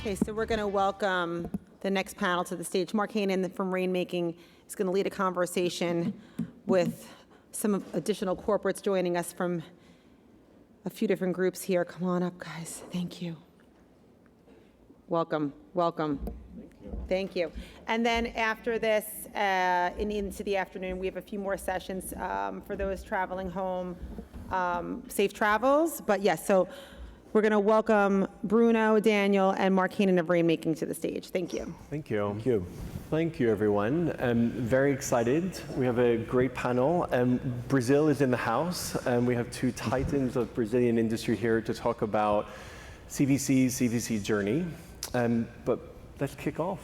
Okay, so we're going to welcome the next panel to the stage. Mark Hannan from Rainmaking is going to lead a conversation with some additional corporates joining us from a few different groups here. Come on up, guys. Thank you. Welcome, welcome. Thank you. And then after this, into the afternoon, we have a few more sessions for those traveling home. Safe travels. But yes, so we're going to welcome Bruno, Daniel, and Mark Hannan of Rainmaking to the stage. Thank you. Thank you. Thank you. Thank you, everyone. I'm very excited. We have a great panel. Brazil is in the house, and we have two titans of Brazilian industry here to talk about CVC journey. But let's kick off.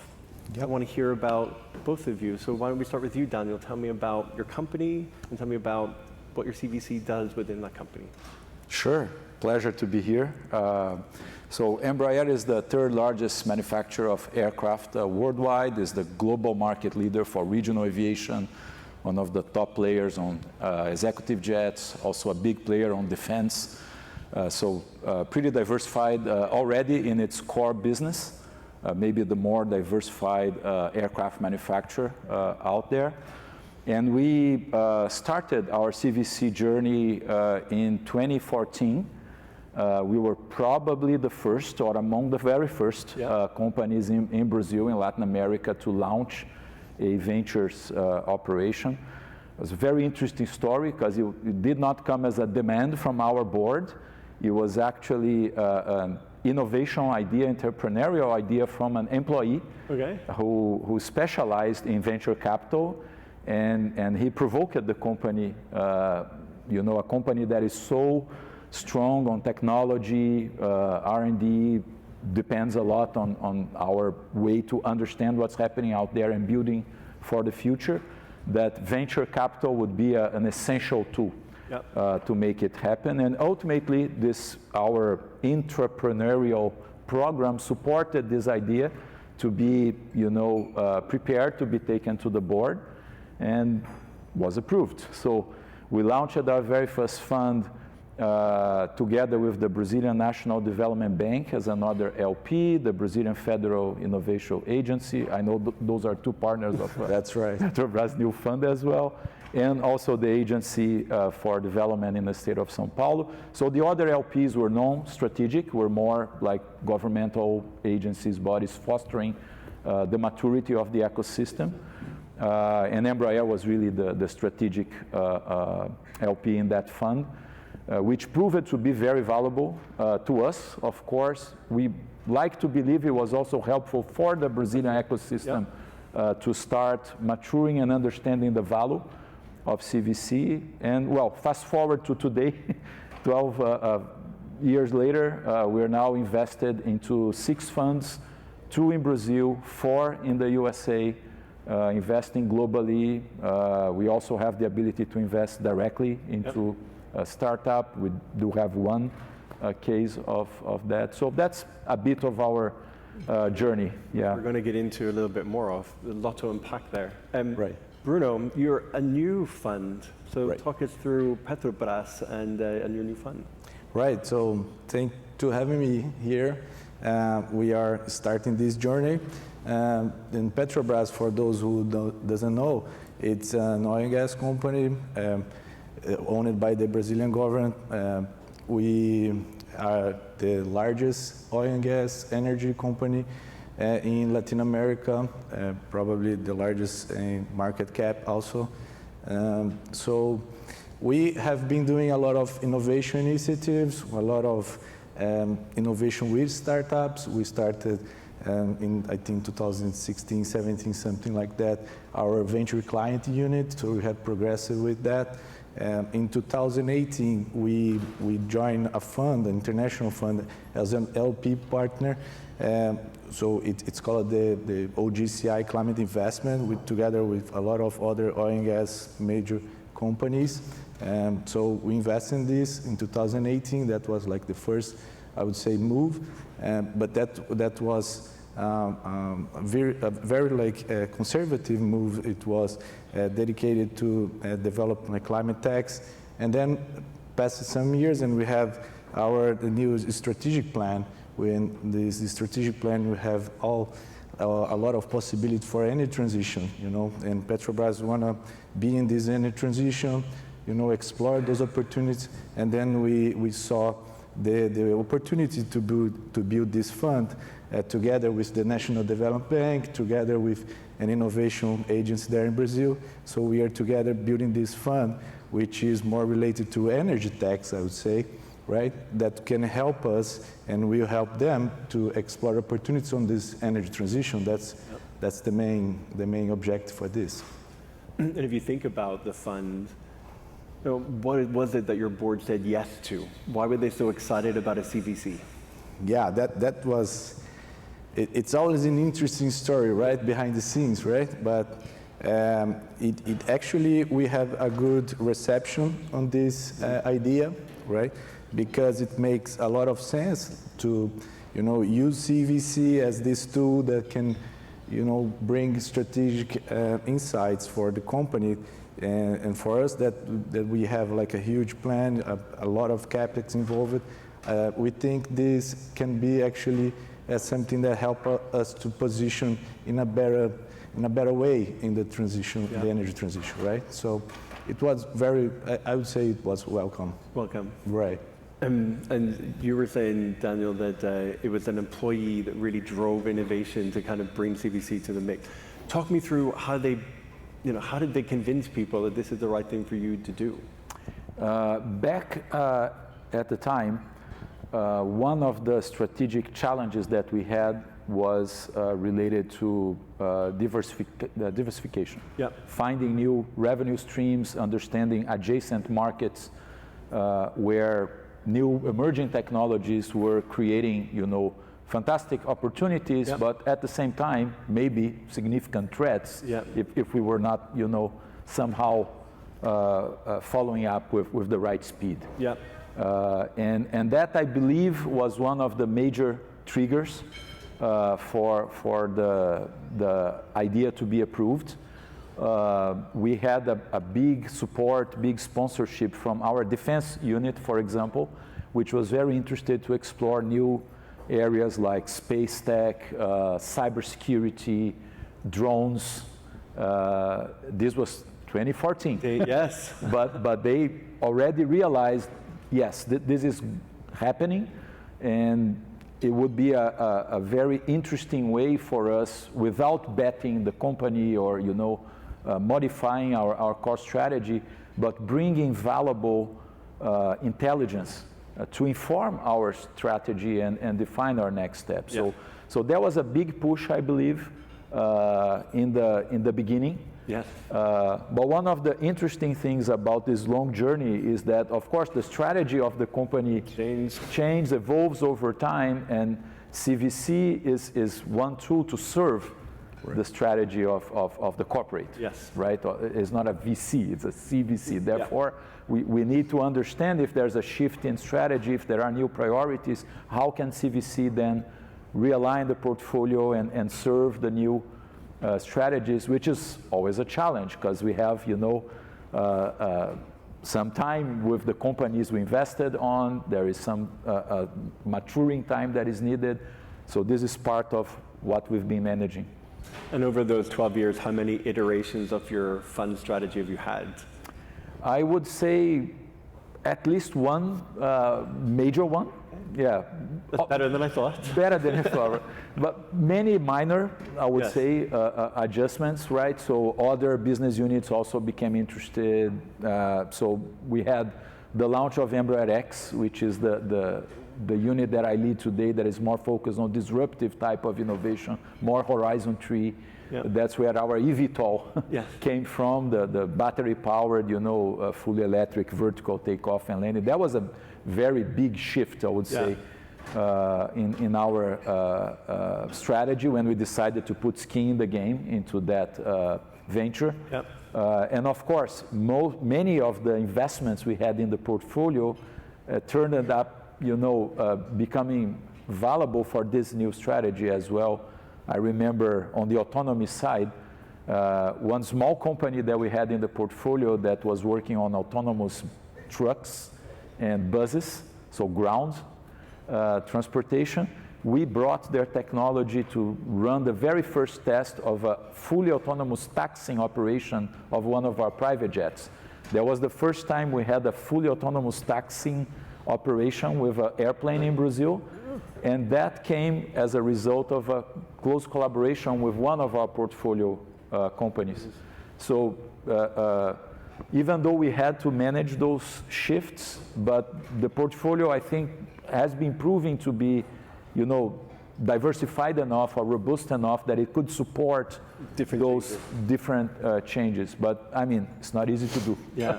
Yep. I want to hear about both of you. So why don't we start with you, Daniel? Tell me about your company and tell me about what your CVC does within that company. Sure. Pleasure to be here. So Embraer is the third largest manufacturer of aircraft worldwide, is the global market leader for regional aviation, one of the top players on executive jets, also a big player on defense. So pretty diversified already in its core business, maybe the more diversified aircraft manufacturer out there. And we started our CVC journey in 2014. We were probably the first, or among the very first companies in Brazil, in Latin America, to launch a ventures operation. It was a very interesting story because it did not come as a demand from our board. It was actually an innovation idea, entrepreneurial idea from an employee who specialized in venture capital, and he provoked the company, a company that is so strong on technology, R&D, depends a lot on our way to understand what's happening out there and building for the future, that venture capital would be an essential tool to make it happen. And ultimately, our entrepreneurial program supported this idea to be, prepared to be taken to the board and was approved. So we launched our very first fund together with the Brazilian National Development Bank as another LP, the Brazilian Federal Innovation Agency. I know those are two partners of That's right. Petrobras new fund as well, and also the Agency for Development in the state of São Paulo. So the other LPs were non-strategic, were more like governmental agencies, bodies fostering the maturity of the ecosystem. And Embraer was really the strategic LP in that fund. Which proved to be very valuable to us. Of course, we like to believe it was also helpful for the Brazilian ecosystem to start maturing and understanding the value of CVC. And well, fast forward to today, 12 years later, we're now invested into 6 funds, 2 in Brazil, 4 in the USA, investing globally. We also have the ability to invest directly into startup. We do have one case of that. So that's a bit of our journey. Yeah. We're going to get into a little bit more of a lot to unpack there. Right. Bruno, you're a new fund. So talk us through Petrobras and your new fund. Right. So thank you for having me here. We are starting this journey. In Petrobras, for those who doesn't know, it's an oil and gas company. Owned by the Brazilian government. We are the largest oil and gas energy company in Latin America, probably the largest in market cap also. So we have been doing a lot of innovation initiatives, a lot of innovation with startups. We started in, I think, 2016, 17, something like that, our venture client unit, so we have progressed with that. In 2018, we joined a fund, an international fund, as an LP partner. So it's called the GCVI Climate Investment, together with a lot of other oil and gas major companies. So we invested in this in 2018. That was like the first, I would say, move. But that was a very like conservative move. It was dedicated to develop a climate tax, and then passed some years, and we have the new strategic plan, when this strategic plan, we have a lot of possibility for energy transition, and Petrobras want to be in this energy transition, explore those opportunities, and then we saw the opportunity to build this fund together with the National Development Bank, together with an innovation agency there in Brazil. So we are together building this fund, which is more related to energy tax, I would say, right? That can help us and will help them to explore opportunities on this energy transition. That's the main objective for this. And if you think about the fund, what was it that your board said yes to? Why were they so excited about a CVC? Yeah, that was, it's always an interesting story, right, behind the scenes, right? But it actually, we have a good reception on this idea, right? Because it makes a lot of sense to, use CVC as this tool that can, bring strategic insights for the company. And for us, that we have like a huge plan, a lot of capex involved, we think this can be actually something that help us to position in a better way in the transition, the energy transition, right? So it was very, I would say it was welcome. Welcome. Right. And you were saying, Daniel, that it was an employee that really drove innovation to kind of bring CVC to the mix. Talk me through how they, how did they convince people that this is the right thing for you to do? Back at the time, one of the strategic challenges that we had was related to diversification. Yep. Finding new revenue streams, understanding adjacent markets where new emerging technologies were creating, fantastic opportunities, but at the same time, maybe significant threats if we were not, somehow following up with the right speed. Yep. And that, I believe, was one of the major triggers for the idea to be approved. We had a big support, big sponsorship from our defense unit, for example, which was very interested to explore new areas like space tech, cybersecurity, drones. This was 2014. Yes. But they already realized, yes, this is happening, and it would be a very interesting way for us, without betting the company or modifying our core strategy, but bringing valuable intelligence to inform our strategy and define our next steps. Yeah. So that was a big push, I believe, in the beginning. Yes. But one of the interesting things about this long journey is that, of course, the strategy of the company changes, evolves over time, and CVC is one tool to serve the strategy of the corporate. Yes. Right? It's not a VC, it's a CVC. Therefore, we need to understand if there's a shift in strategy, if there are new priorities, how can CVC then realign the portfolio and serve the new strategies, which is always a challenge because we have, some time with the companies we invested on. There is some maturing time that is needed. So this is part of what we've been managing. And over those 12 years, how many iterations of your fund strategy have you had? I would say at least one major one. Yeah. That's better than I thought. Better than I thought. But many minor, I would say, adjustments, right? So other business units also became interested. So we had the launch of Embraer-X, which is the unit that I lead today that is more focused on disruptive type of innovation, more horizon 3. Yeah. That's where our eVTOL came from, the battery-powered, fully electric vertical takeoff and landing. That was a very big shift, I would say, in our strategy when we decided to put skin in the game into that venture. Yep. And of course, many of the investments we had in the portfolio turned up, becoming valuable for this new strategy as well. I remember on the autonomy side, one small company that we had in the portfolio that was working on autonomous trucks and buses, so ground transportation, we brought their technology to run the very first test of a fully autonomous taxiing operation of one of our private jets. That was the first time we had a fully autonomous taxiing operation with an airplane in Brazil, and that came as a result of a close collaboration with one of our portfolio companies. So even though we had to manage those shifts, but the portfolio, I think, has been proving to be, diversified enough or robust enough that it could support different changes. But I mean, it's not easy to do. Yeah.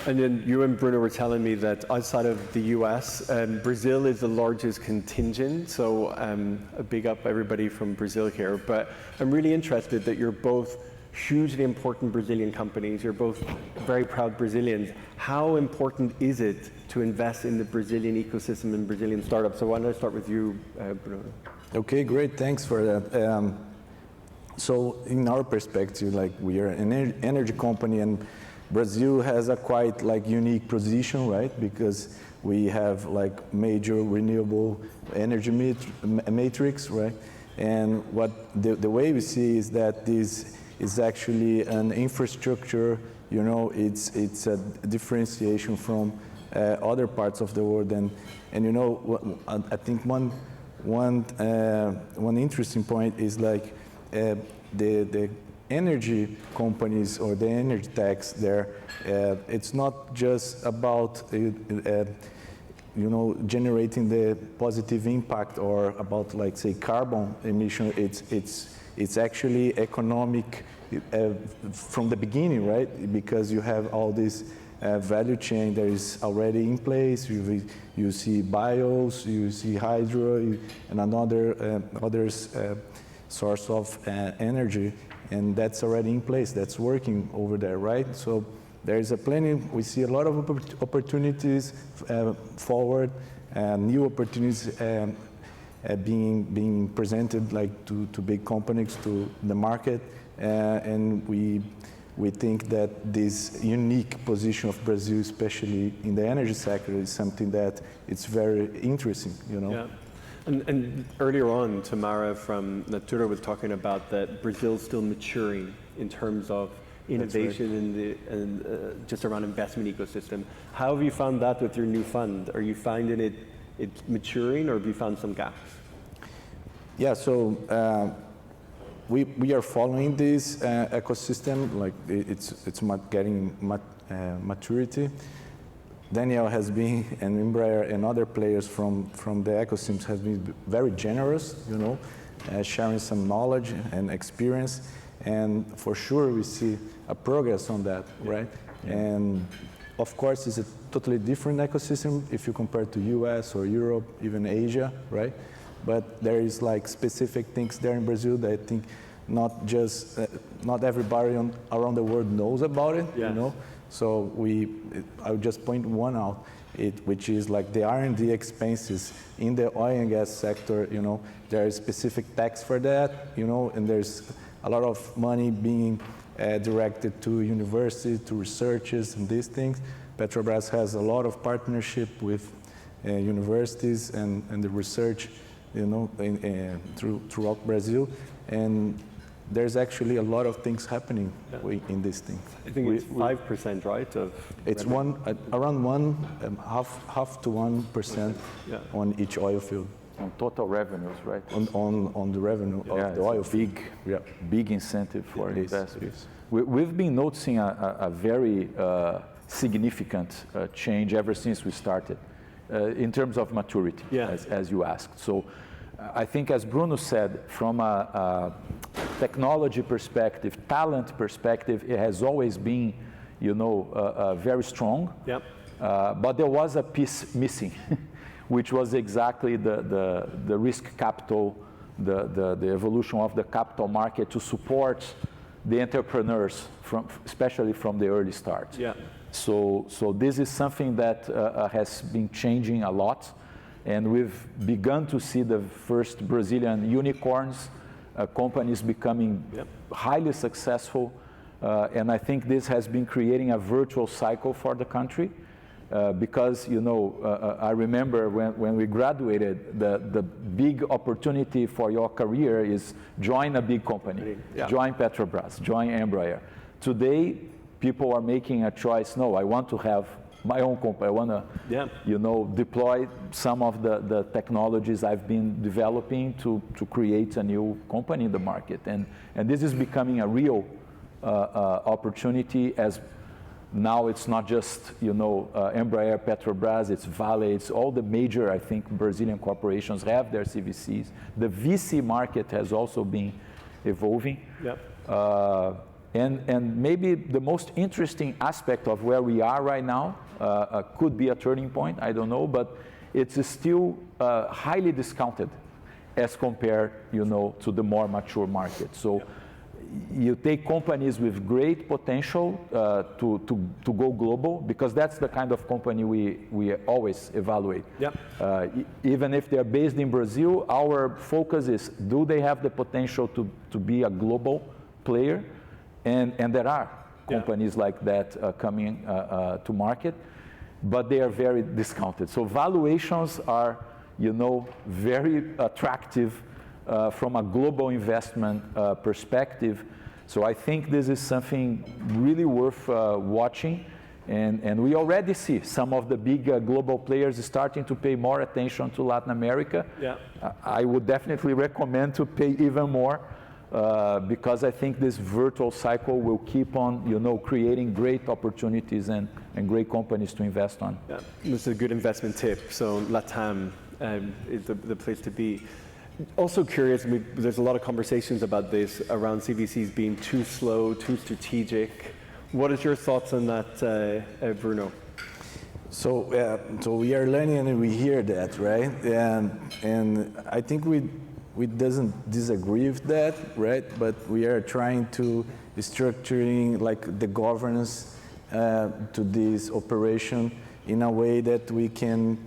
And then you and Bruno were telling me that outside of the US, Brazil is the largest contingent. So a big up everybody from Brazil here. But I'm really interested that you're both hugely important Brazilian companies. You're both very proud Brazilians. How important is it to invest in the Brazilian ecosystem and Brazilian startups? So why don't I start with you, Bruno? Okay, great. Thanks for that. So in our perspective, we are an energy company, and Brazil has a quite unique position, right? Because we have major renewable energy matrix, right? And what the way we see is that this is actually an infrastructure, it's a differentiation from other parts of the world. And I think one interesting point is the energy companies or the energy tax there, it's not just about generating the positive impact or about say carbon emission. It's actually economic from the beginning, right? Because you have all this value chain that is already in place. You see bios, you see hydro, and other source of energy, and that's already in place. That's working over there, right? So there is a planning. We see a lot of opportunities forward, new opportunities being presented to big companies, to the market, and we think that this unique position of Brazil, especially in the energy sector, is something that it's very interesting, Yeah. And earlier on, Tamara from Natura was talking about that Brazil's still maturing in terms of innovation and just around investment ecosystem. How have you found that with your new fund? Are you finding it's maturing, or have you found some gaps? Yeah, so we are following this ecosystem, it's getting maturity. Daniel has been, and Embraer and other players from the ecosystems has been very generous, sharing some knowledge and experience, and for sure we see a progress on that, right? Yeah. And of course, it's a totally different ecosystem if you compare to US or Europe, even Asia, right? But there is specific things there in Brazil that I think not everybody around the world knows about it, So I would just point one out, which is the R&D expenses in the oil and gas sector. There is specific tax for that. And there's a lot of money being directed to universities, to researchers, and these things. Petrobras has a lot of partnership with universities and the research, throughout Brazil, and there's actually a lot of things happening in this thing. I think it's 5%, right? It's around half to 1% on each oil field. On total revenues, right? On the revenue of the oil field. Big incentive for investors. We've been noticing a very significant change ever since we started in terms of maturity, as you asked. So I think, as Bruno said, from a technology perspective, talent perspective, it has always been, very strong. Yep. But there was a piece missing, which was exactly the risk capital, the evolution of the capital market to support the entrepreneurs, especially from the early start. Yeah. So this is something that has been changing a lot. And we've begun to see the first Brazilian unicorns, companies becoming highly successful. And I think this has been creating a virtual cycle for the country. because, you know, I remember when we graduated, the big opportunity for your career is join a big company, join Petrobras, join Embraer. Today, people are making a choice, no, I want to have my own company. I want to, you know, deploy some of the technologies I've been developing to create a new company in the market. And this is becoming a real opportunity, as now it's not just, you know, Embraer, Petrobras, it's Vale, it's all the major, I think, Brazilian corporations have their CVCs. The VC market has also been evolving. And maybe the most interesting aspect of where we are right now could be a turning point, I don't know, but it's still highly discounted as compared, you know, to the more mature market. So you take companies with great potential to go global, because that's the kind of company we always evaluate. Even if they're based in Brazil, our focus is, do they have the potential to be a global player? And there are companies like that coming to market, but they are very discounted. So valuations are, you know, very attractive from a global investment perspective. So I think this is something really worth watching. And we already see some of the big global players starting to pay more attention to Latin America. I would definitely recommend to pay even more. Because I think this virtual cycle will keep on, you know, creating great opportunities and great companies to invest on. This is a good investment tip. So LATAM is the place to be. Also curious, there's a lot of conversations about this around CVCs being too slow, too strategic. What is your thoughts on that, Bruno? So we are learning and we hear that, right? And I think we doesn't disagree with that, right? But we are trying to structuring like the governance to this operation in a way that we can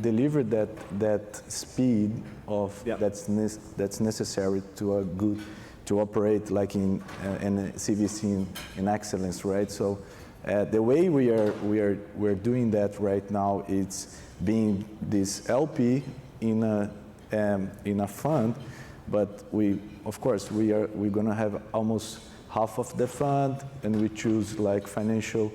deliver that speed of that's necessary to operate like in CVC in excellence, right? So the way we're doing that right now, it's being this LP in a fund, but of course we're going to have almost half of the fund, and we choose like financial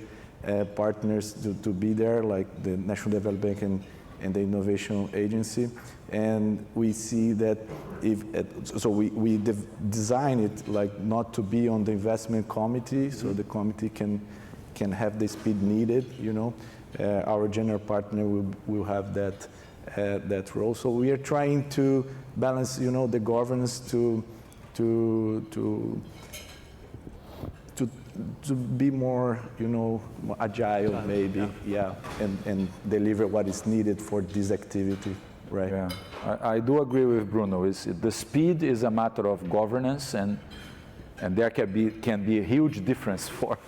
partners to be there, like the National Development Bank and the Innovation Agency. And we see that we design it like not to be on the investment committee, so the committee can have the speed needed, you know. Our general partner will have that role. So we are trying to balance, you know, the governance to be more, you know, more agile maybe, and deliver what is needed for this activity, right? Yeah, I do agree with Bruno. The speed is a matter of governance, and there can be a huge difference for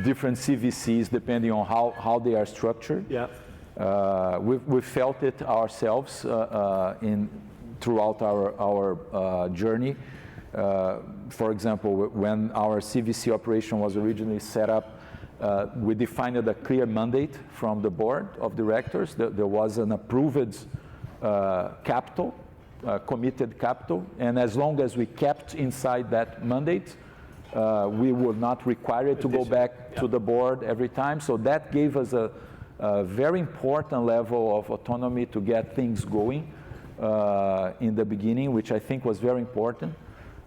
different CVCs depending on how they are structured. We felt it ourselves throughout our journey. For example, when our CVC operation was originally set up, we defined a clear mandate from the board of directors. There was an approved capital, committed capital, and as long as we kept inside that mandate, we were not required to go back to the board every time. So that gave us a very important level of autonomy to get things going in the beginning, which I think was very important.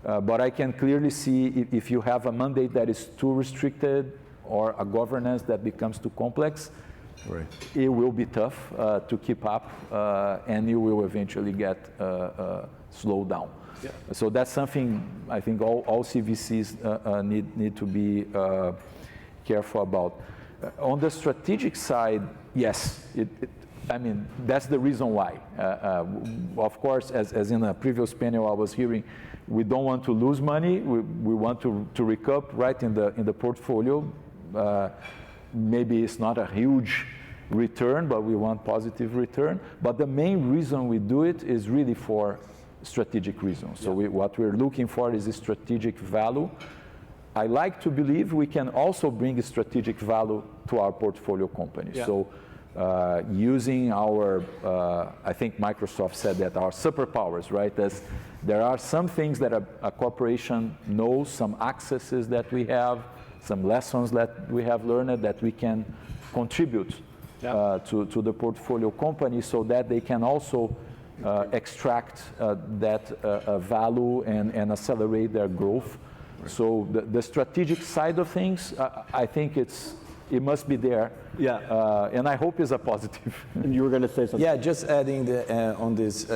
But I can clearly see if you have a mandate that is too restricted or a governance that becomes too complex, it will be tough to keep up, and you will eventually get slowed down. So that's something I think all CVCs need to be careful about. On the strategic side, yes, I mean, that's the reason why. Of course, as in a previous panel I was hearing, we don't want to lose money. We want to recoup right in the portfolio. Maybe it's not a huge return, but we want positive return. But the main reason we do it is really for strategic reasons. So what we're looking for is a strategic value. I like to believe we can also bring strategic value to our portfolio companies. Yeah. So using our, I think Microsoft said that, our superpowers, right? There are some things that a corporation knows, some accesses that we have, some lessons that we have learned that we can contribute to the portfolio company so that they can also extract that value and accelerate their growth. Right. So the strategic side of things, I think it must be there. Yeah. And I hope it's a positive. And you were going to say something. Yeah, just adding on this.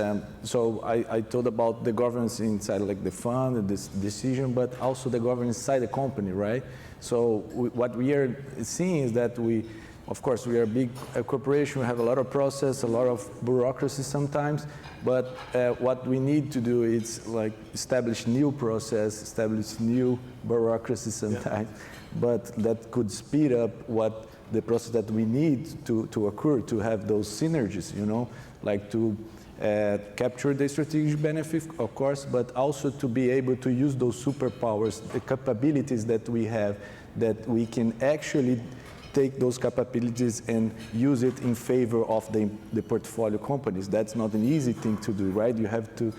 So I told about the governance inside, like the fund and this decision, but also the governance inside the company, right? So what we are seeing is that of course, we are a big corporation. We have a lot of process, a lot of bureaucracy sometimes. But what we need to do is like establish new process, establish new bureaucracy sometimes. Yeah. But that could speed up what the process that we need to occur, to have those synergies, you know, like to capture the strategic benefit, of course, but also to be able to use those superpowers, the capabilities that we have, that we can actually take those capabilities and use it in favor of the portfolio companies. That's not an easy thing to do, right? You have to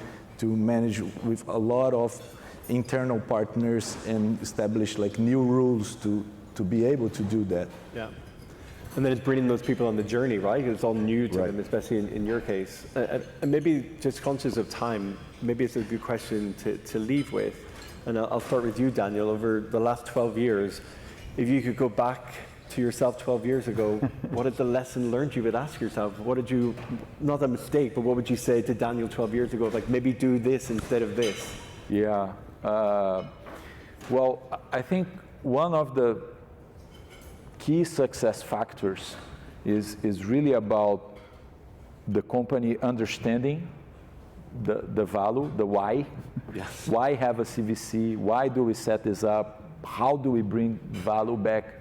manage with a lot of internal partners and establish like new rules to be able to do that. Yeah. And then it's bringing those people on the journey, right? It's all new to them, especially in your case. And maybe just conscious of time, maybe it's a good question to leave with. And I'll start with you, Daniel. Over the last 12 years, if you could go back to yourself 12 years ago, what is the lesson learned you would ask yourself? What did you, not a mistake, but what would you say to Daniel 12 years ago? Like maybe do this instead of this. Yeah. Well, I think one of the key success factors is really about the company understanding the value, the why. Yes. Why have a CVC? Why do we set this up? How do we bring value back?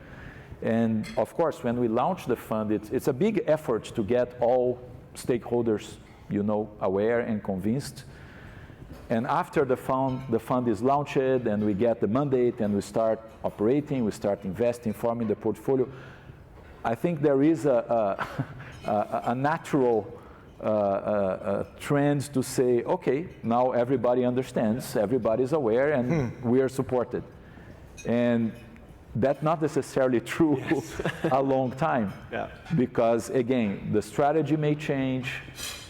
And of course, when we launch the fund, it's a big effort to get all stakeholders, you know, aware and convinced. And after the fund is launched and we get the mandate and we start operating, we start investing, forming the portfolio, I think there is a natural trend to say, okay, now everybody understands, everybody's aware, and we are supported. And that's not necessarily true a long time, because again, the strategy may change,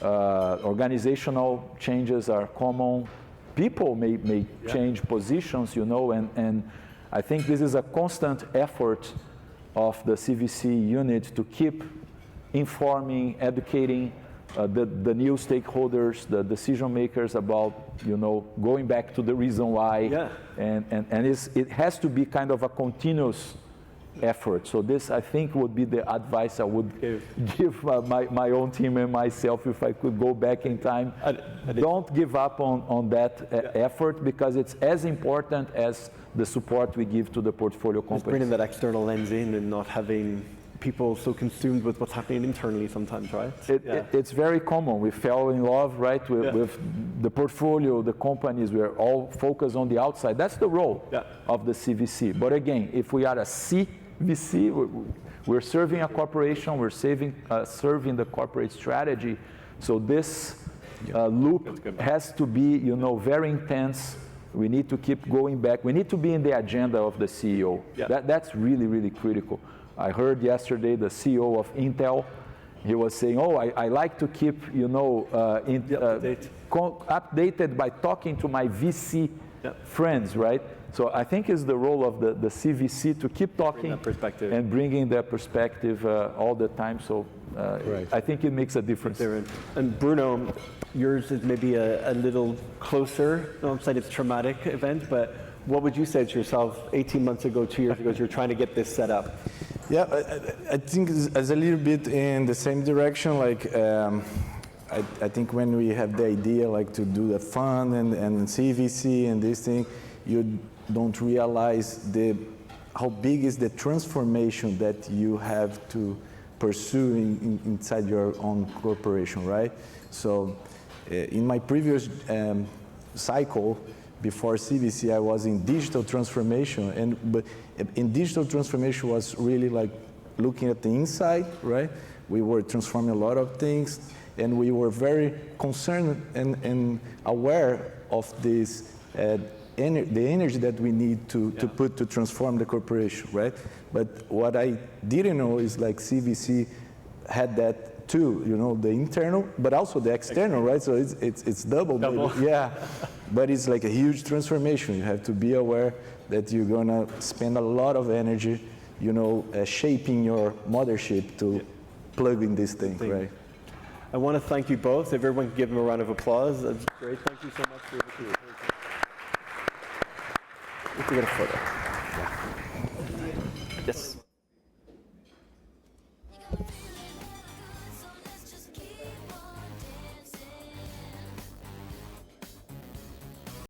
organizational changes are common, people may change positions, you know, and I think this is a constant effort of the CVC unit to keep informing, educating the new stakeholders, the decision makers about, you know, going back to the reason why, and it has to be kind of a continuous effort. So this, I think, would be the advice I would give my own team and myself if I could go back in time. Don't give up on that effort, because it's as important as the support we give to the portfolio companies. Just bringing that external lens in and not having people so consumed with what's happening internally sometimes, right? It's very common. We fell in love, right, with the portfolio, the companies. We're all focused on the outside. That's the role of the CVC. But again, if we are a CVC, we're serving a corporation, we're serving the corporate strategy. So this loop has to be, you know, very intense. We need to keep going back. We need to be in the agenda of the CEO. That's really, really critical. I heard yesterday the CEO of Intel, he was saying, oh, I like to keep, you know, updated by talking to my VC friends, right? So I think it's the role of the CVC to keep talking and bringing that perspective all the time. So I think it makes a difference. And Bruno, yours is maybe a little closer. I don't say it's a traumatic event, but what would you say to yourself 18 months ago, 2 years ago, as you're trying to get this set up? Yeah, I think it's a little bit in the same direction. Like, I think when we have the idea, like, to do the fund and CVC and this thing, you don't realize how big is the transformation that you have to pursue inside your own corporation, right? So, in my previous cycle, before CVC, I was in digital transformation, but in digital transformation was really like looking at the inside, right? We were transforming a lot of things, and we were very concerned and aware of this, the energy that we need to put to transform the corporation, right? But what I didn't know is like CVC had that too, you know, the internal, but also the external, right? So it's double. Yeah, but it's like a huge transformation. You have to be aware that you're gonna spend a lot of energy, you know, shaping your mothership to plug in this thing, right? I want to thank you both. If everyone can give them a round of applause. That's great. Thank you so much for your participation. Let's get a photo.